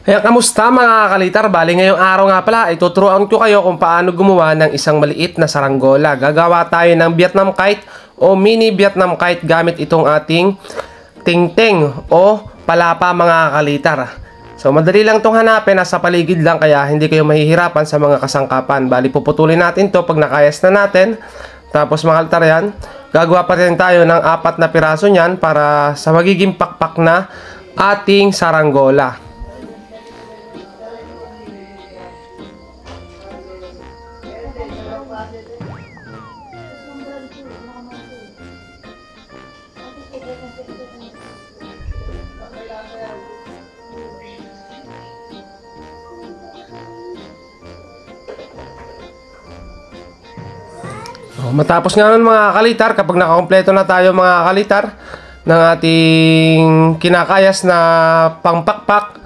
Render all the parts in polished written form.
Kaya kamusta mga kalitar? Bali ngayong araw nga pala ay tuturuan ko kayo kung paano gumawa ng isang maliit na saranggola. Gagawa tayo ng Vietnam kite o mini Vietnam kite gamit itong ating tingting o palapa mga kalitar. So madali lang itong hanapin, nasa paligid lang kaya hindi kayo mahihirapan sa mga kasangkapan. Bali puputulin natin to pag nakayas na natin. Tapos mga kalitar yan, gagawa pa rin tayo ng 4 na piraso niyan para sa magiging pakpak na ating saranggola. Matapos nga nun mga kalitar, kapag nakakompleto na tayo mga kalitar ng ating kinakayas na pangpakpak,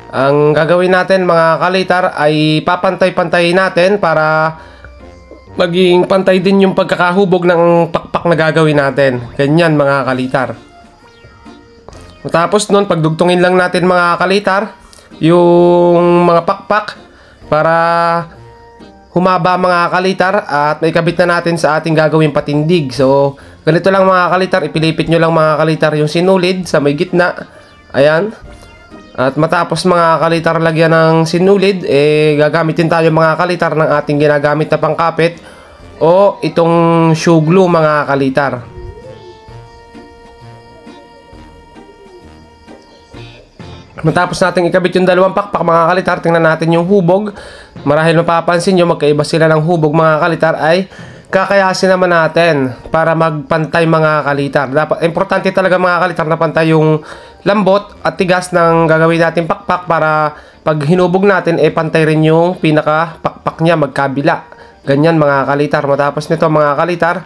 ang gagawin natin mga kalitar ay papantay-pantayin natin para maging pantay din yung pagkakahubog ng pakpak na gagawin natin. Ganyan mga kalitar. Matapos nun, pagdugtungin lang natin mga kalitar yung mga pakpak para humaba mga kalitar at maikabit na natin sa ating gagawing patindig. So, ganito lang mga kalitar. Ipilipit nyo lang mga kalitar yung sinulid sa may gitna. Ayan. At matapos mga kalitar lagyan ng sinulid, gagamitin tayo mga kalitar ng ating ginagamit na pangkapit o itong shoe glue mga kalitar. Matapos natin ikabit yung dalawang pakpak mga kalitar, tingnan natin yung hubog. Marahil mapapansin nyo, magkaiba sila ng hubog mga kalitar, ay kakayasin naman natin para magpantay mga kalitar. Dapat, importante talaga mga kalitar na pantay yung lambot at tigas ng gagawin natin pakpak para pag hinubog natin, pantay rin yung pinaka pakpak niya magkabila. Ganyan mga kalitar. Matapos nito mga kalitar,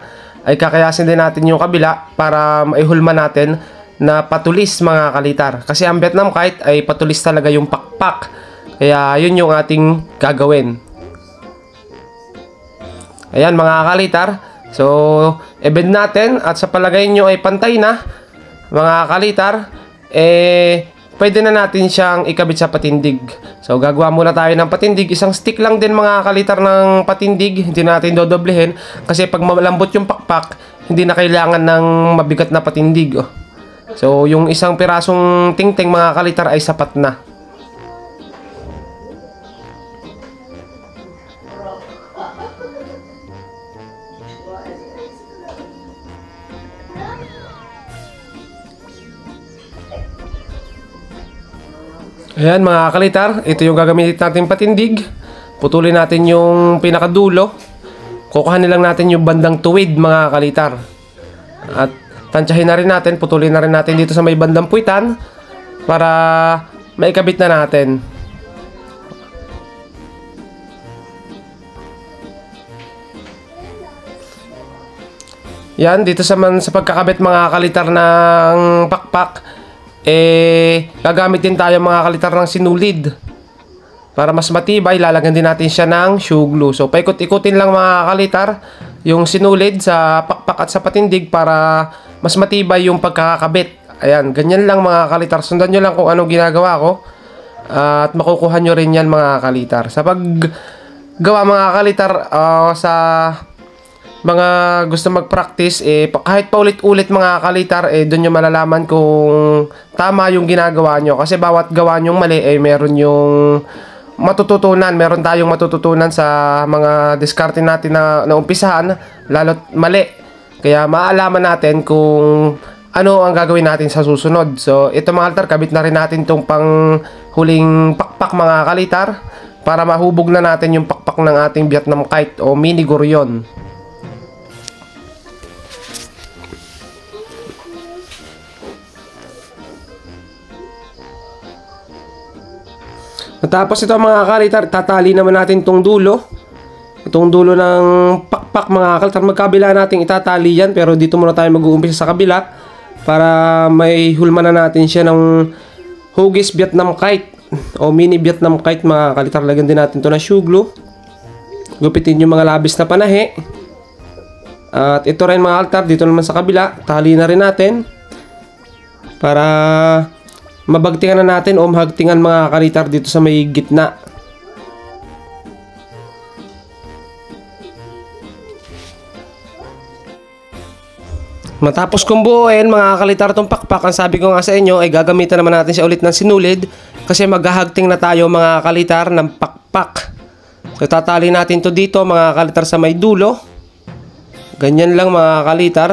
ay kakayasin din natin yung kabila para maihulma natin na patulis mga kalitar. Kasi ang Vietnam kite ay patulis talaga yung pakpak. Kaya yun yung ating gagawin. Ayan mga kalitar. So, i-bend natin at sa palagay nyo ay pantay na mga kalitar. Pwede na natin siyang ikabit sa patindig. So, gagawa muna tayo ng patindig. Isang stick lang din mga kalitar ng patindig. Hindi natin dodoblehin. Kasi pag malambot yung pakpak, hindi na kailangan ng mabigat na patindig. So, yung isang pirasong tingting mga kalitar ay sapat na. Ayan mga kalitar, ito yung gagamitin natin patindig. Putulin natin yung pinakadulo. Kukuhanin lang natin yung bandang tuwid mga kalitar. At tansyahin na rin natin, putulin na rin natin dito sa may bandang puwitan para maikabit na natin. Yan, dito sa pagkakabit mga kalitar ng pakpak, gagamit din tayo mga kalitar ng sinulid. Para mas matibay, lalagyan din natin siya ng shoe glue. So, paikot-ikutin lang mga kalitar yung sinulid sa pakpak at sa patindig para mas matibay yung pagkakabit. Ayan, ganyan lang mga kalitar. Sundan nyo lang kung ano ginagawa ko. At makukuha nyo rin yan mga kalitar. Sa paggawa mga kalitar, sa mga gusto mag-practice, kahit paulit-ulit mga kalitar, doon nyo malalaman kung tama yung ginagawa nyo. Kasi bawat gawa nyong mali, meron yung matututunan. Meron tayong matututunan sa mga diskarte natin na umpisahan, lalo't mali. Kaya maalaman natin kung ano ang gagawin natin sa susunod. So, ito mga kalitar, kabit na rin natin itong pang huling pakpak mga kalitar para mahubog na natin yung pakpak ng ating Vietnam kite o mini guryon. Matapos ito mga kalitar, tatali naman natin itong dulo. Itong dulo ng pakpak mga kalitar. Magkabila natin itatali yan, pero dito muna tayo mag-uumpisa sa kabila para may hulma na natin siya ng hugis Vietnam kite o mini Vietnam kite mga kalitar. Lagyan din natin ito na shoe glue. Gupitin yung mga labis na panahe. At ito rin mga kalitar, dito naman sa kabila, tali na rin natin para mabagtingan na natin o mahagtingan mga kalitar dito sa may gitna. Matapos kong buuin mga kalitar tong pakpak, ang sabi ko nga sa inyo ay gagamitan naman natin siya ulit ng sinulid kasi maghahagting na tayo mga kalitar ng pakpak. So tatali natin to dito mga kalitar sa may dulo. Ganyan lang mga kalitar.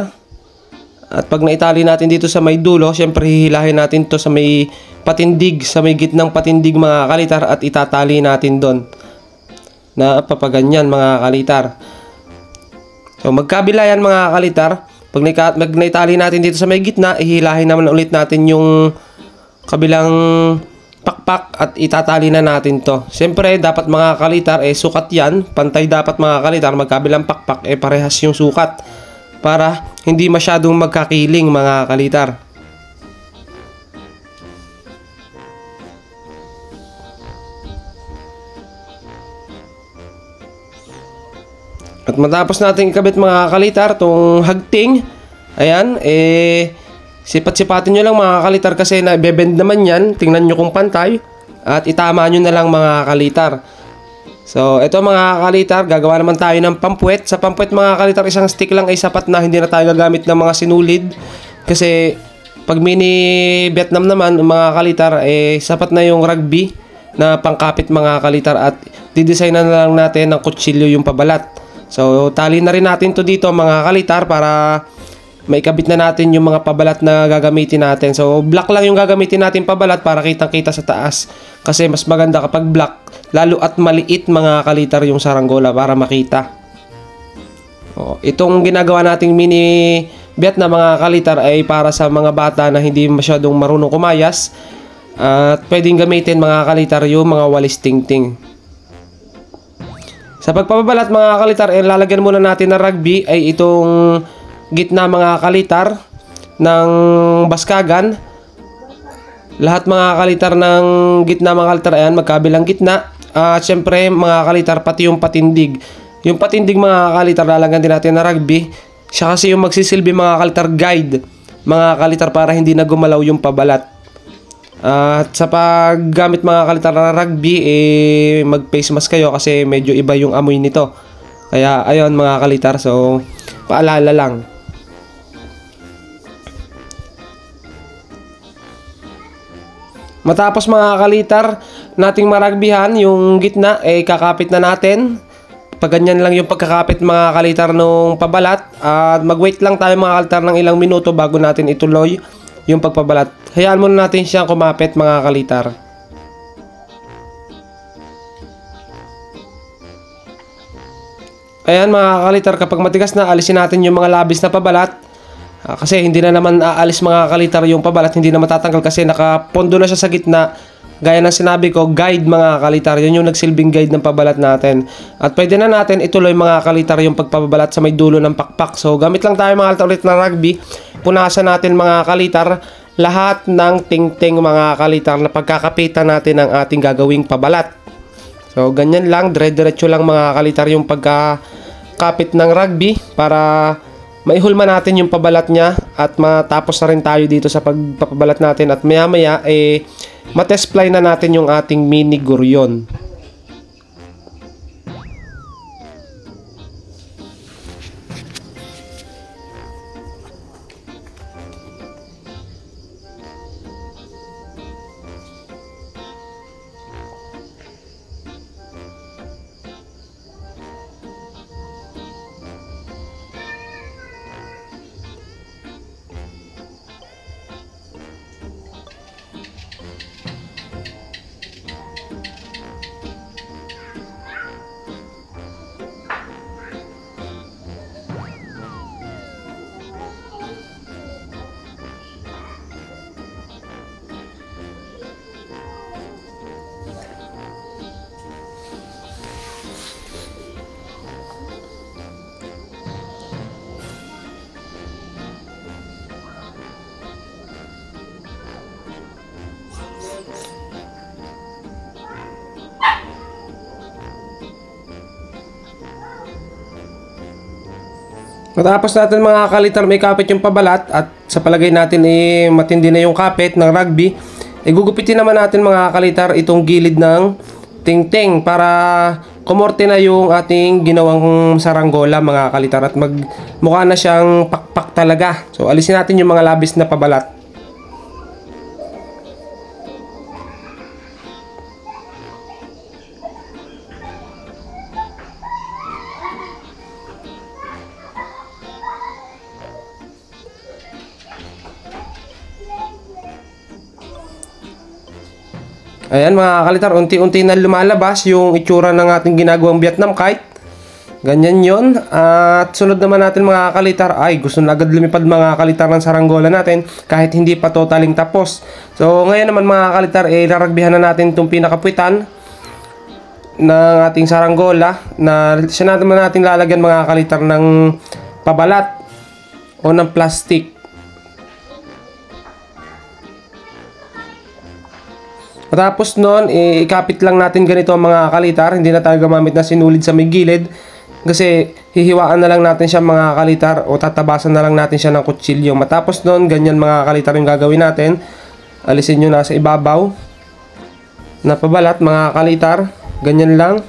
At pag naitali natin dito sa may dulo, syempre hihilahin natin to sa may patindig, sa may gitnang patindig mga kalitar at itatali natin doon. Na papaganyan mga kalitar. So magkabila yan mga kalitar. Pag naitali natin dito sa may gitna, ihilahin naman ulit natin yung kabilang pakpak at itatali na natin to. Siyempre, dapat mga kalitar, sukat yan. Pantay dapat mga kalitar, magkabilang pakpak, parehas yung sukat. Para hindi masyadong magkakiling mga kalitar. At matapos natin ikabit mga kalitar tong hagting, ayan, sipat-sipatin nyo lang mga kalitar kasi nabebend naman yan. Tingnan nyo kung pantay at itama nyo na lang mga kalitar. So ito mga kalitar, gagawa naman tayo ng pampuwet. Sa pampuwet mga kalitar, isang stick lang ay sapat na, hindi na tayo gagamit ng mga sinulid. Kasi pag mini Vietnam naman mga kalitar, sapat na yung rugby na pangkapit mga kalitar at didesign na lang natin ng kutsilyo yung pabalat. So tali na rin natin to dito mga kalitar para maikabit na natin yung mga pabalat na gagamitin natin. So black lang yung gagamitin natin pabalat para kitang-kita sa taas. Kasi mas maganda kapag black, lalo at maliit mga kalitar yung saranggola para makita. Itong ginagawa nating mini Vietnam mga kalitar ay para sa mga bata na hindi masyadong marunong kumayas. At pwedeng gamitin mga kalitar yung mga walis tingting. Sa pagpapabalat mga kalitar, lalagyan muna natin ng rugby ay itong gitna mga kalitar ng baskagan. Lahat mga kalitar ng gitna mga kalitar, ayan, magkabilang gitna. At syempre mga kalitar, pati yung patindig. Yung patindig mga kalitar, lalagyan din natin ng rugby. Siya kasi yung magsisilbi mga kalitar guide, mga kalitar, para hindi na gumalaw yung pabalat. At sa paggamit mga kalitar na rugby, mag face mask kayo kasi medyo iba yung amoy nito. Kaya ayun mga kalitar, so paalala lang. Matapos mga kalitar nating maragbihan yung gitna, kakapit na natin. Pag ganyan lang yung pagkakapit mga kalitar nung pabalat. At mag-wait lang tayo mga kalitar ng ilang minuto bago natin ituloy yung pagpabalat. Hayaan muna natin siyang kumapit mga kalitar. Ayan mga kalitar, kapag matigas na, alisin natin yung mga labis na pabalat. Kasi hindi na naman aalis mga kalitar yung pabalat, hindi na matatanggal kasi nakapondo na siya sa gitna. Gaya ng sinabi ko, guide mga kalitar. Yun yung nagsilbing guide ng pabalat natin. At pwede na natin ituloy mga kalitar yung pagpapabalat sa may dulo ng pakpak. So gamit lang tayo mga kalitar ulit na rugby. Punasan natin mga kalitar lahat ng tingting mga kalitar na pagkakapitan natin ng ating gagawing pabalat. So ganyan lang, dire-diretso lang mga kalitar yung pagkakapit ng rugby para maihulma natin yung pabalat niya at matapos na rin tayo dito sa pagpapabalat natin at maya maya matesply na natin yung ating mini guryon. Matapos natin mga kalitar may kapit yung pabalat at sa palagay natin matindi na yung kapit ng rugby, Igugupitin naman natin mga kalitar itong gilid ng tingting para kumorte na yung ating ginawang saranggola mga kalitar at mukha na siyang pakpak talaga. So alisin natin yung mga labis na pabalat. Ayan mga kalitar, unti-unti na lumalabas yung itsura ng ating ginagawang Vietnam kite. Ganyan yon. At sunod naman natin mga kalitar, ay gusto na agad lumipad mga kalitar ng saranggola natin kahit hindi pa totaling tapos. So ngayon naman mga kalitar, raragbihan na natin itong pinakapuwitan ng ating saranggola na siya natin lalagyan mga kalitar ng pabalat o ng plastic. Tapos nun, ikapit lang natin ganito ang mga kalitar. Hindi na tayo gamamit na sinulid sa may gilid. Kasi hihiwaan na lang natin siya mga kalitar o tatabasan na lang natin siya ng kutsilyo. Matapos nun, ganyan mga kalitar yung gagawin natin. Alisin nyo na sa ibabaw na pabalat mga kalitar. Ganyan lang.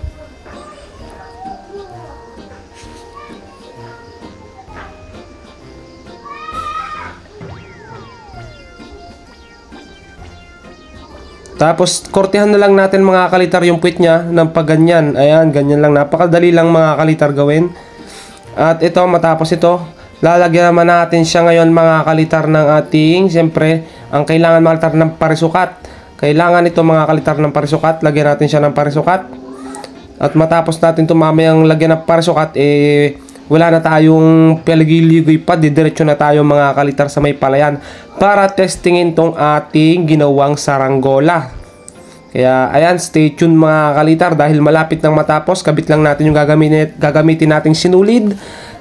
Tapos, kortehan na lang natin mga kalitar yung puwit niya ng pagganyan. Ayan, ganyan lang. Napakadali lang mga kalitar gawin. At ito, matapos ito, lalagyan naman natin siya ngayon mga kalitar ng ating, siyempre, ang kailangan mga kalitar ng parisukat. Kailangan ito mga kalitar ng parisukat. Lagyan natin siya ng parisukat. At matapos natin ito mamayang lagyan ng parisukat, wala na tayong paligoy-ligoy pa, didiretso na tayo mga kalitar sa may palayan para testingin tong ating ginawang saranggola. Kaya ayan, stay tuned mga kalitar dahil malapit nang matapos. Kabit lang natin yung gagamitin nating sinulid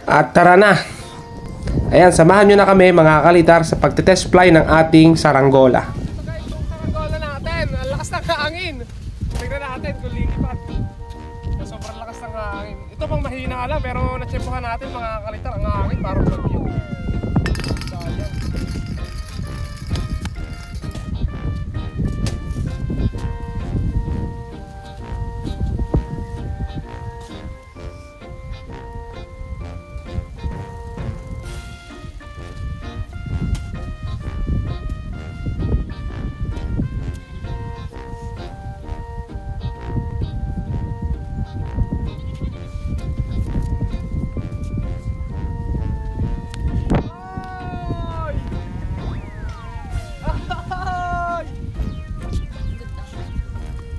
at tara na. Ayan, samahan nyo na kami mga kalitar sa pagtetest fly ng ating saranggola. Ito guys, yung saranggola natin, ang lakas ng hangin. Tignan natin kung lilipat. Sobrang lakas ng hangin. Ito pang mahina lang pero natsempohan natin mga kalitar. Ang hangin parang bagyo. Sayang.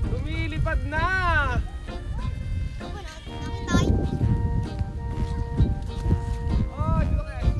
Lumilipad na! Oh, dito kayo.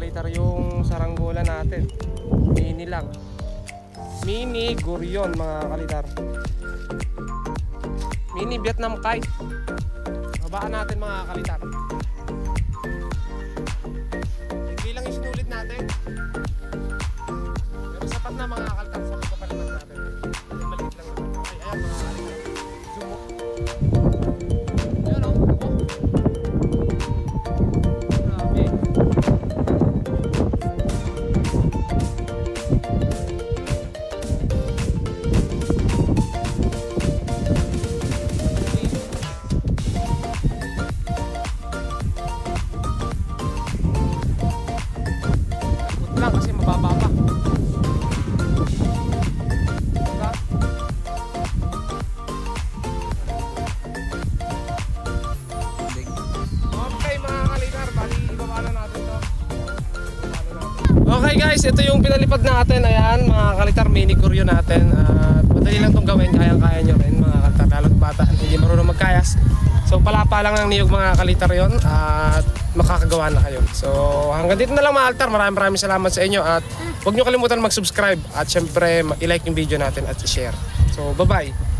kalitar yung saranggola natin. Mini lang. Mini Gurion mga kalitar. Mini Vietnam kite. Babaan natin mga kalitar. Hindi lang yung sinulit natin. Pero sapat na mga kalitar sa pagpapalitan natin. Yung maliit lang naman. Okay, ayan mga kalitar. Zoom mo. Ayan o. Grabe. Lang kasi mababa pa. Diba? Okay mga kalitar, bali ibaba na natin to. Okay guys, ito yung pinalipad natin. Ayan mga kalitar, mini Gurion natin. At madali lang itong gawin, kayang-kaya nyo rin mga kalitar. Lalo't bata, hindi marunong magkayas. So palapa lang ng niyog mga kalitar yon at makakagawa na kayo. So hanggang dito na lang mga kalitar. Maraming salamat sa inyo at huwag nyo kalimutan mag-subscribe at syempre i-like yung video natin at i-share. So bye-bye!